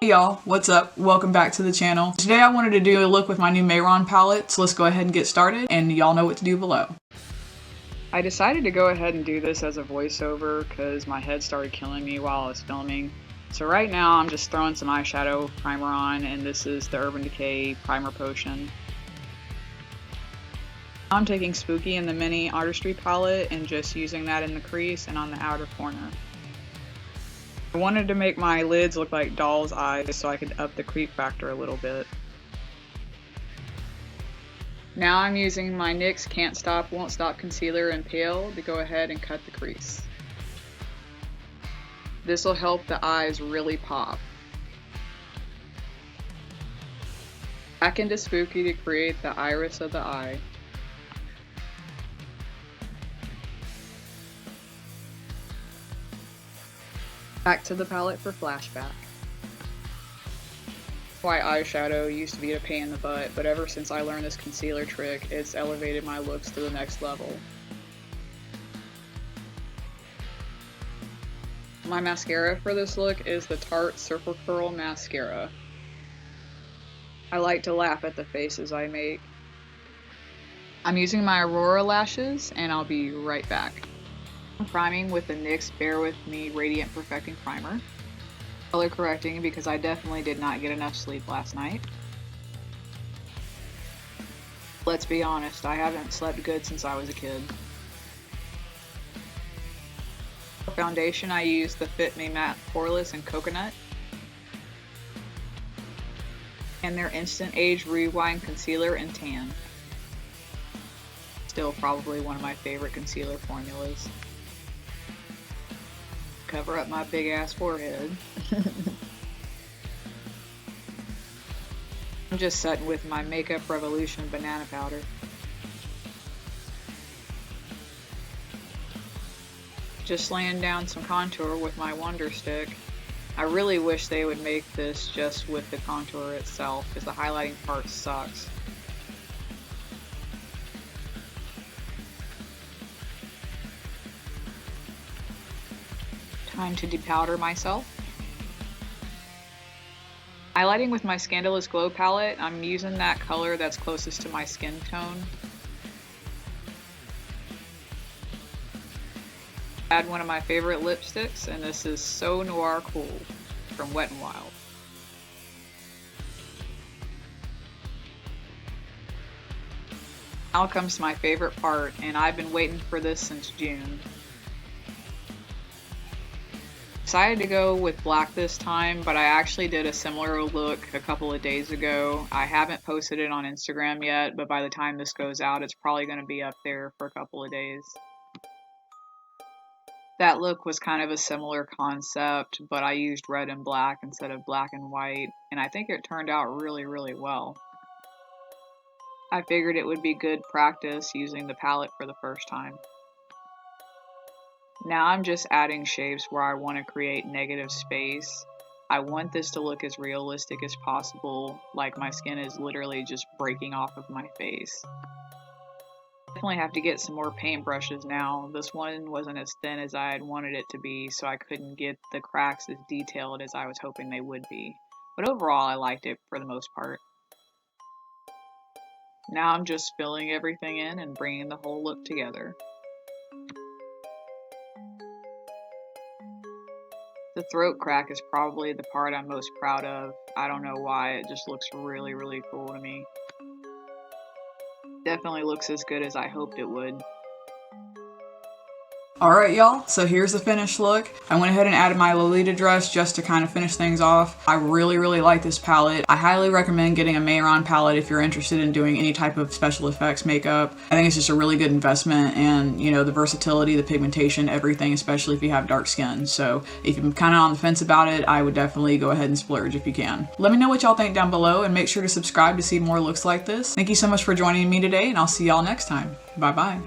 Hey y'all, what's up? Welcome back to the channel. Today I wanted to do a look with my new Mayron palette, so let's go ahead and get started, and y'all know what to do below. I decided to go ahead and do this as a voiceover because my head started killing me while I was filming. So right now I'm just throwing some eyeshadow primer on, and this is the Urban Decay Primer Potion. I'm taking Spooky in the Mini Artistry palette and just using that in the crease and on the outer corner. I wanted to make my lids look like doll's eyes so I could up the creep factor a little bit. Now I'm using my NYX Can't Stop Won't Stop Concealer in Pale to go ahead and cut the crease. This will help the eyes really pop. Back into Spooky to create the iris of the eye. Back to the palette for Flashback. White eyeshadow used to be a pain in the butt, but ever since I learned this concealer trick, it's elevated my looks to the next level. My mascara for this look is the Tarte Circle Curl Mascara. I like to laugh at the faces I make. I'm using my Aurora lashes, and I'll be right back. I'm priming with the NYX Bear With Me Radiant Perfecting Primer. Color correcting because I definitely did not get enough sleep last night. Let's be honest, I haven't slept good since I was a kid. For foundation, I use the Fit Me Matte Poreless in Coconut. And their Instant Age Rewind Concealer in Tan. Still probably one of my favorite concealer formulas. Cover up my big ass forehead. I'm just setting with my Makeup Revolution banana powder. Just laying down some contour with my Wonder Stick. I really wish they would make this just with the contour itself, because the highlighting part sucks. Time to depowder myself. Highlighting with my Scandalous Glow palette, I'm using that color that's closest to my skin tone. Add one of my favorite lipsticks, and this is So Noir Cool from Wet n Wild. Now comes my favorite part, and I've been waiting for this since June. Decided to go with black this time, but I actually did a similar look a couple of days ago. I haven't posted it on Instagram yet, but by the time this goes out, it's probably going to be up there for a couple of days. That look was kind of a similar concept, but I used red and black instead of black and white, and I think it turned out really, really well. I figured it would be good practice using the palette for the first time. Now I'm just adding shapes where I want to create negative space. I want this to look as realistic as possible, like my skin is literally just breaking off of my face. Definitely have to get some more paintbrushes now. This one wasn't as thin as I had wanted it to be, so I couldn't get the cracks as detailed as I was hoping they would be. But overall, I liked it for the most part. Now I'm just filling everything in and bringing the whole look together. The throat crack is probably the part I'm most proud of. I don't know why, it just looks really, really cool to me. Definitely looks as good as I hoped it would. Alright y'all, so here's the finished look. I went ahead and added my Lolita dress just to kind of finish things off. I really, really like this palette. I highly recommend getting a Mayron palette if you're interested in doing any type of special effects makeup. I think it's just a really good investment, and you know, the versatility, the pigmentation, everything, especially if you have dark skin. So if you're kind of on the fence about it, I would definitely go ahead and splurge if you can. Let me know what y'all think down below, and make sure to subscribe to see more looks like this. Thank you so much for joining me today, and I'll see y'all next time. Bye bye.